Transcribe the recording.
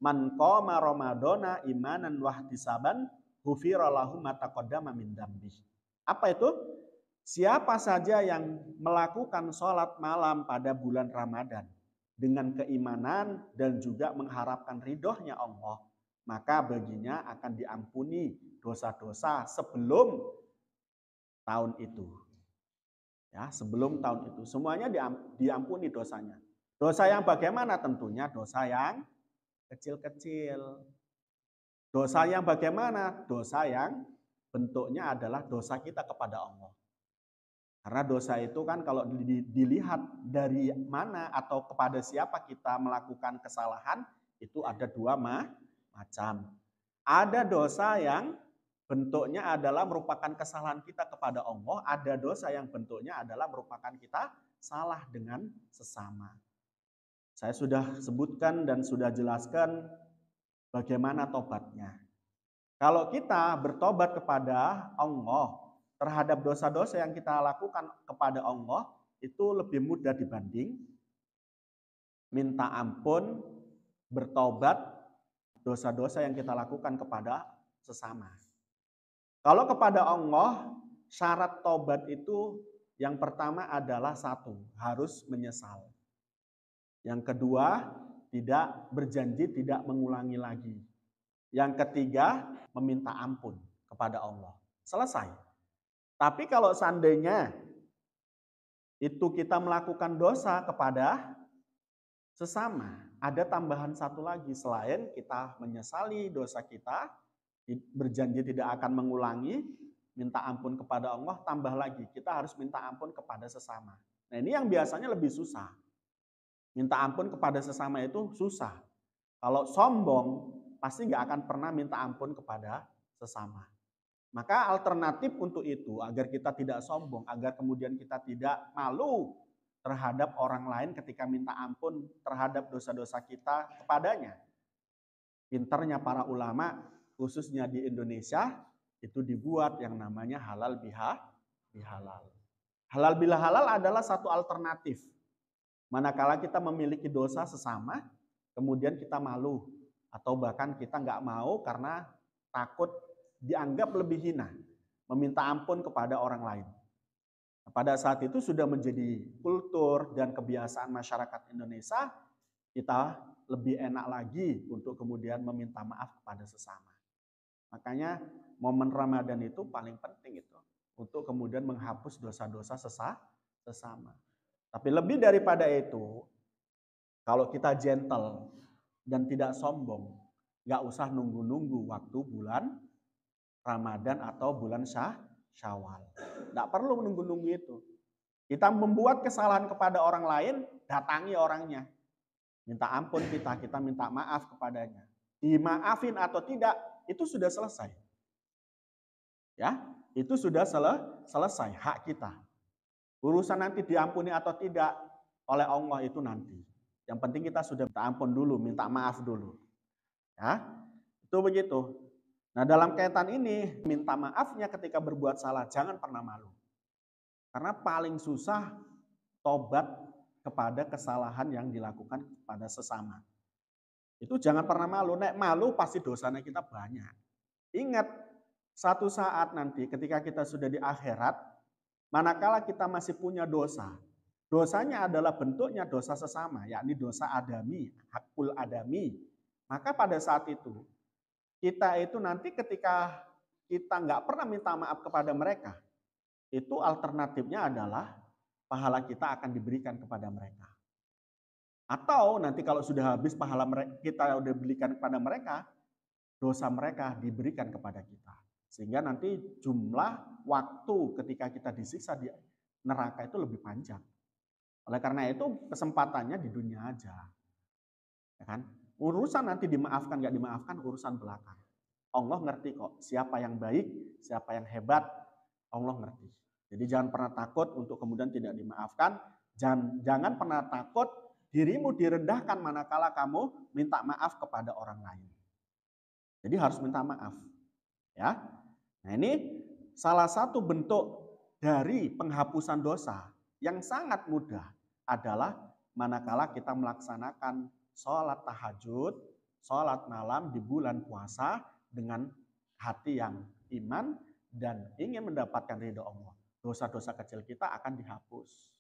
Man qama ramadhana imanan wahtisaban ghufira lahu ma taqaddama min dzambi. Apa itu? Siapa saja yang melakukan sholat malam pada bulan Ramadan dengan keimanan dan juga mengharapkan ridhonya Allah, maka baginya akan diampuni dosa-dosa sebelum tahun itu. Ya, sebelum tahun itu semuanya diampuni dosanya. Dosa yang bagaimana? Tentunya dosa yang kecil-kecil. Dosa yang bagaimana? Dosa yang bentuknya adalah dosa kita kepada Allah. Karena dosa itu kan kalau dilihat dari mana atau kepada siapa kita melakukan kesalahan, itu ada dua macam. Ada dosa yang bentuknya adalah merupakan kesalahan kita kepada Allah, ada dosa yang bentuknya adalah merupakan kita salah dengan sesama. Saya sudah sebutkan dan sudah jelaskan bagaimana tobatnya. Kalau kita bertobat kepada Allah terhadap dosa-dosa yang kita lakukan kepada Allah, itu lebih mudah dibanding minta ampun, bertobat dosa-dosa yang kita lakukan kepada sesama. Kalau kepada Allah, syarat tobat itu yang pertama adalah satu, harus menyesal. Yang kedua, tidak berjanji tidak mengulangi lagi. Yang ketiga, meminta ampun kepada Allah. Selesai. Tapi kalau seandainya itu kita melakukan dosa kepada sesama, ada tambahan satu lagi selain kita menyesali dosa kita, berjanji tidak akan mengulangi, minta ampun kepada Allah, tambah lagi kita harus minta ampun kepada sesama. Nah, ini yang biasanya lebih susah. Minta ampun kepada sesama itu susah. Kalau sombong, pasti nggak akan pernah minta ampun kepada sesama. Maka alternatif untuk itu, agar kita tidak sombong, agar kemudian kita tidak malu terhadap orang lain ketika minta ampun terhadap dosa-dosa kita kepadanya. Pinternya para ulama, khususnya di Indonesia, itu dibuat yang namanya halal bihalal. Halal bihalal adalah satu alternatif. Manakala kita memiliki dosa sesama, kemudian kita malu, atau bahkan kita nggak mau karena takut dianggap lebih hina, meminta ampun kepada orang lain. Pada saat itu sudah menjadi kultur dan kebiasaan masyarakat Indonesia, kita lebih enak lagi untuk kemudian meminta maaf kepada sesama. Makanya momen Ramadan itu paling penting itu, untuk kemudian menghapus dosa-dosa sesama. Tapi lebih daripada itu, kalau kita gentle dan tidak sombong, nggak usah nunggu-nunggu waktu bulan Ramadan atau bulan Syawal. Nggak perlu menunggu-nunggu itu. Kita membuat kesalahan kepada orang lain, datangi orangnya. Minta ampun kita minta maaf kepadanya. Dimaafin atau tidak, itu sudah selesai. Ya, itu sudah selesai hak kita. Urusan nanti diampuni atau tidak oleh Allah itu nanti. Yang penting kita sudah minta ampun dulu, minta maaf dulu. Ya, itu begitu. Nah, dalam kaitan ini, minta maafnya ketika berbuat salah, jangan pernah malu. Karena paling susah tobat kepada kesalahan yang dilakukan kepada sesama. Itu jangan pernah malu. Nek malu pasti dosanya kita banyak. Ingat, satu saat nanti ketika kita sudah di akhirat, manakala kita masih punya dosa, dosanya adalah bentuknya dosa sesama, yakni dosa adami, hakul adami. Maka pada saat itu, kita itu nanti ketika kita nggak pernah minta maaf kepada mereka, itu alternatifnya adalah pahala kita akan diberikan kepada mereka. Atau nanti kalau sudah habis pahala kita udah berikan kepada mereka, dosa mereka diberikan kepada kita. Sehingga nanti jumlah waktu ketika kita disiksa di neraka itu lebih panjang. Oleh karena itu kesempatannya di dunia aja. Ya kan? Urusan nanti dimaafkan nggak dimaafkan urusan belakang. Allah ngerti kok siapa yang baik, siapa yang hebat, Allah ngerti. Jadi jangan pernah takut untuk kemudian tidak dimaafkan. Jangan pernah takut dirimu direndahkan manakala kamu minta maaf kepada orang lain. Jadi harus minta maaf. Ya. Nah, ini salah satu bentuk dari penghapusan dosa yang sangat mudah adalah manakala kita melaksanakan sholat tahajud, sholat malam di bulan puasa dengan hati yang iman dan ingin mendapatkan ridho Allah, dosa-dosa kecil kita akan dihapus.